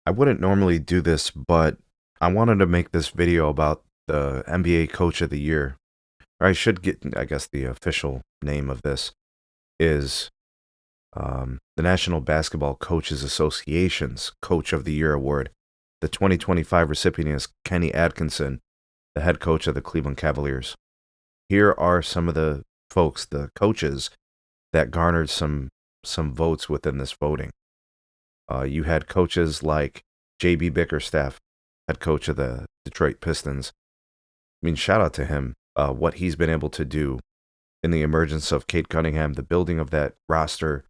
I wouldn't normally do this, but I wanted to make this video about the NBA Coach of the Year. Or I should get, I guess, the official name of this is the National Basketball Coaches Association's Coach of the Year Award. The 2025 recipient is Kenny Atkinson, the head coach of the Cleveland Cavaliers. Here are some of the folks, the coaches, that garnered some votes within this voting. You had coaches like J.B. Bickerstaff, head coach of the Detroit Pistons. I mean, shout out to him, what he's been able to do in the emergence of Cade Cunningham, the building of that roster,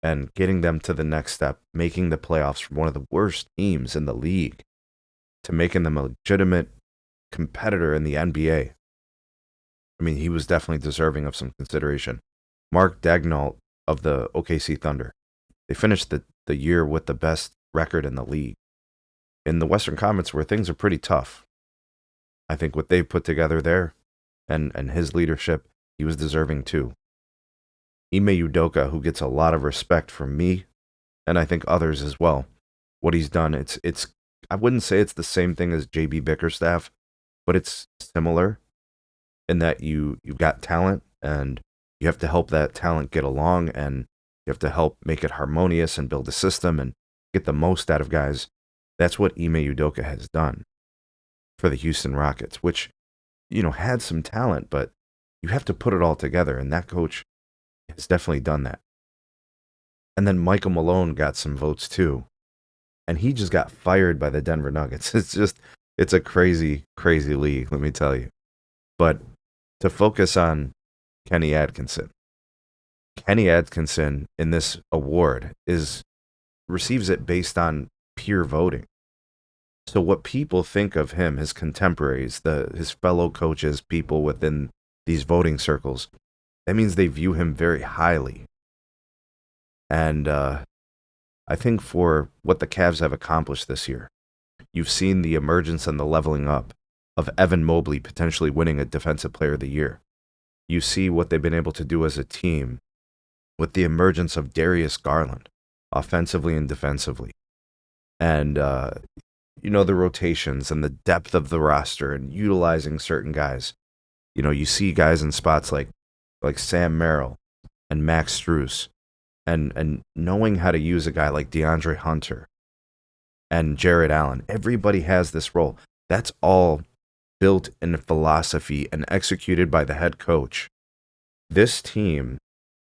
and getting them to the next step, making the playoffs from one of the worst teams in the league to making them a legitimate competitor in the NBA. I mean, he was definitely deserving of some consideration. Mark Daigneault of the OKC Thunder. They finished the year with the best record in the league. In the Western Conference, where things are pretty tough, I think what they've put together there and his leadership, he was deserving too. Ime Udoka, who gets a lot of respect from me, and I think others as well. What he's done, it's I wouldn't say it's the same thing as JB Bickerstaff, but it's similar in that you've got talent and you have to help that talent get along, and you have to help make it harmonious and build a system and get the most out of guys. That's what Ime Udoka has done for the Houston Rockets, which, had some talent, but you have to put it all together, and that coach has definitely done that. And then Michael Malone got some votes too, and he just got fired by the Denver Nuggets. It's a crazy, crazy league, let me tell you. But to focus on Kenny Atkinson. Kenny Atkinson in this award receives it based on peer voting. So what people think of him, his contemporaries, his fellow coaches, people within these voting circles, that means they view him very highly. And I think for what the Cavs have accomplished this year, you've seen the emergence and the leveling up of Evan Mobley potentially winning a Defensive Player of the Year. You see what they've been able to do as a team with the emergence of Darius Garland, offensively and defensively. And, the rotations and the depth of the roster and utilizing certain guys. You see guys in spots like Sam Merrill and Max Strus, and knowing how to use a guy like DeAndre Hunter and Jared Allen. Everybody has this role. That's all built in philosophy and executed by the head coach. This team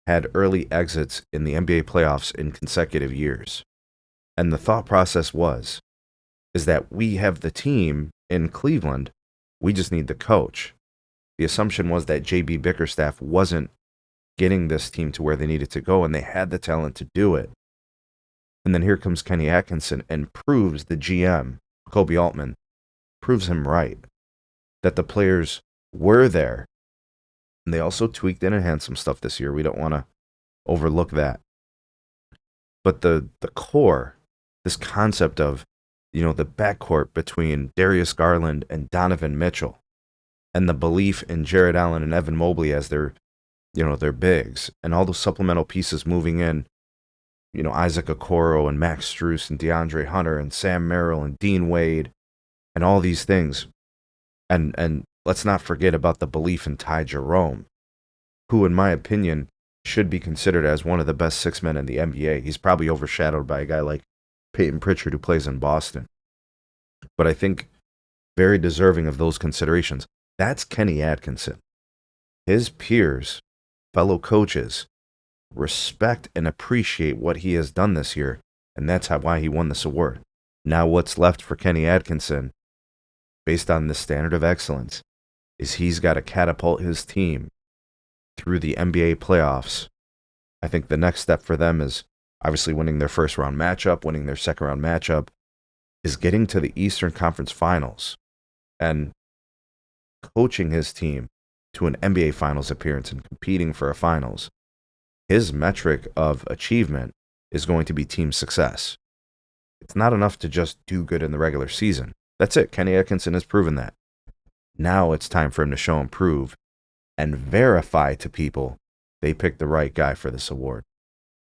had early exits in the NBA playoffs in consecutive years. And the thought process is that we have the team in Cleveland, we just need the coach. The assumption was that J.B. Bickerstaff wasn't getting this team to where they needed to go, and they had the talent to do it. And then here comes Kenny Atkinson and proves the GM, Kobe Altman, proves him right, that the players were there. And they also tweaked and enhanced some stuff this year. We don't want to overlook that. But the core, this concept of, the backcourt between Darius Garland and Donovan Mitchell, and the belief in Jared Allen and Evan Mobley as their bigs, and all those supplemental pieces moving in, Isaac Okoro and Max Strus and DeAndre Hunter and Sam Merrill and Dean Wade and all these things. And let's not forget about the belief in Ty Jerome, who, in my opinion, should be considered as one of the best six men in the NBA. He's probably overshadowed by a guy like Peyton Pritchard, who plays in Boston. But I think very deserving of those considerations. That's Kenny Atkinson. His peers, fellow coaches, respect and appreciate what he has done this year, and that's why he won this award. Now what's left for Kenny Atkinson, based on the standard of excellence, is he's got to catapult his team through the NBA playoffs. I think the next step for them is obviously winning their first round matchup, winning their second round matchup, is getting to the Eastern Conference Finals and coaching his team to an NBA Finals appearance and competing for a finals. His metric of achievement is going to be team success. It's not enough to just do good in the regular season. That's it. Kenny Atkinson has proven that. Now it's time for him to show and prove and verify to people they picked the right guy for this award.